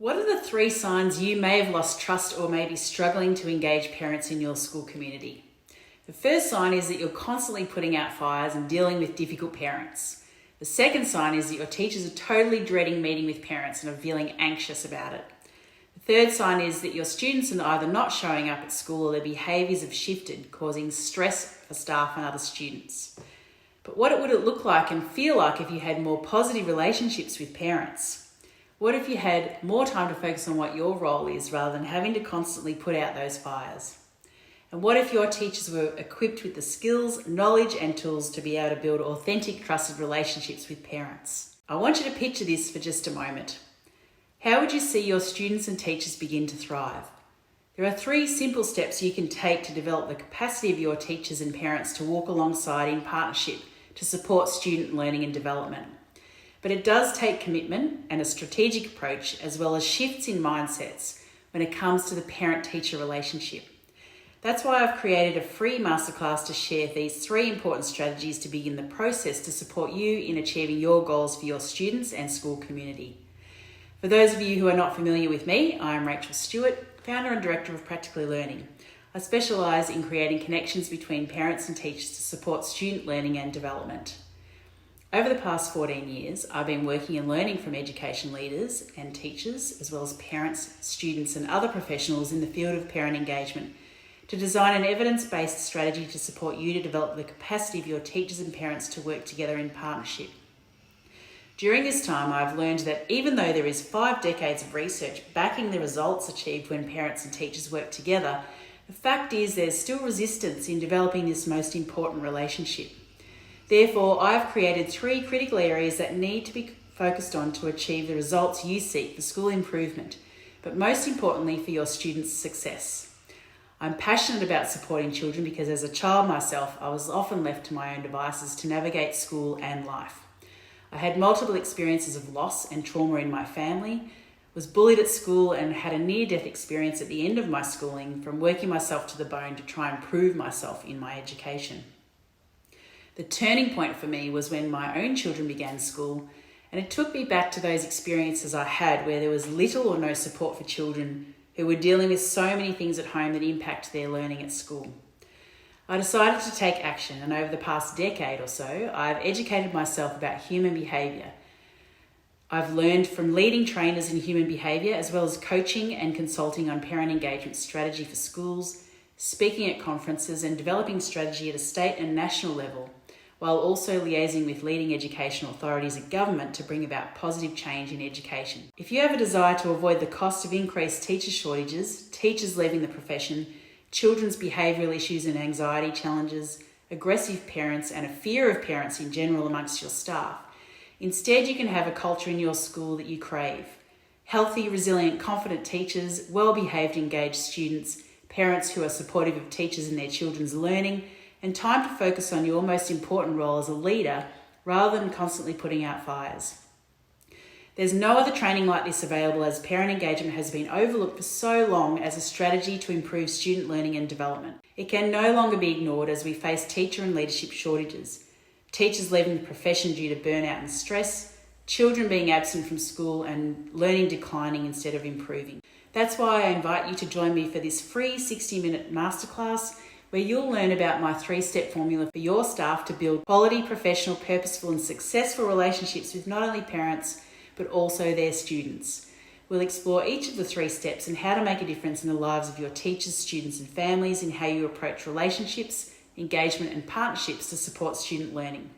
What are the 3 signs you may have lost trust or may be struggling to engage parents in your school community? The first sign is that you're constantly putting out fires and dealing with difficult parents. The second sign is that your teachers are totally dreading meeting with parents and are feeling anxious about it. The third sign is that your students are either not showing up at school or their behaviours have shifted, causing stress for staff and other students. But what would it look like and feel like if you had more positive relationships with parents? What if you had more time to focus on what your role is rather than having to constantly put out those fires? And what if your teachers were equipped with the skills, knowledge and tools to be able to build authentic, trusted relationships with parents? I want you to picture this for just a moment. How would you see your students and teachers begin to thrive? There are 3 simple steps you can take to develop the capacity of your teachers and parents to walk alongside in partnership to support student learning and development. But it does take commitment and a strategic approach, as well as shifts in mindsets when it comes to the parent-teacher relationship. That's why I've created a free masterclass to share these 3 important strategies to begin the process to support you in achieving your goals for your students and school community. For those of you who are not familiar with me, I'm Rachel Stewart, founder and director of Practically Learning. I specialise in creating connections between parents and teachers to support student learning and development. Over the past 14 years, I've been working and learning from education leaders and teachers, as well as parents, students and other professionals in the field of parent engagement to design an evidence-based strategy to support you to develop the capacity of your teachers and parents to work together in partnership. During this time, I've learned that even though there is 5 decades of research backing the results achieved when parents and teachers work together, the fact is there's still resistance in developing this most important relationship. Therefore, I've created 3 critical areas that need to be focused on to achieve the results you seek for school improvement, but most importantly for your students' success. I'm passionate about supporting children because as a child myself, I was often left to my own devices to navigate school and life. I had multiple experiences of loss and trauma in my family, was bullied at school and had a near-death experience at the end of my schooling from working myself to the bone to try and prove myself in my education. The turning point for me was when my own children began school, and it took me back to those experiences I had where there was little or no support for children who were dealing with so many things at home that impact their learning at school. I decided to take action, and over the past decade or so, I've educated myself about human behaviour. I've learned from leading trainers in human behaviour, as well as coaching and consulting on parent engagement strategy for schools, speaking at conferences and developing strategy at a state and national level, while also liaising with leading educational authorities and government to bring about positive change in education. If you have a desire to avoid the cost of increased teacher shortages, teachers leaving the profession, children's behavioural issues and anxiety challenges, aggressive parents and a fear of parents in general amongst your staff, instead you can have a culture in your school that you crave. Healthy, resilient, confident teachers, well-behaved, engaged students, parents who are supportive of teachers and their children's learning, and time to focus on your most important role as a leader rather than constantly putting out fires. There's no other training like this available, as parent engagement has been overlooked for so long as a strategy to improve student learning and development. It can no longer be ignored as we face teacher and leadership shortages, teachers leaving the profession due to burnout and stress, children being absent from school and learning declining instead of improving. That's why I invite you to join me for this free 60-minute masterclass where you'll learn about my 3-step formula for your staff to build quality, professional, purposeful and successful relationships with not only parents but also their students. We'll explore each of the 3 steps and how to make a difference in the lives of your teachers, students and families in how you approach relationships, engagement and partnerships to support student learning.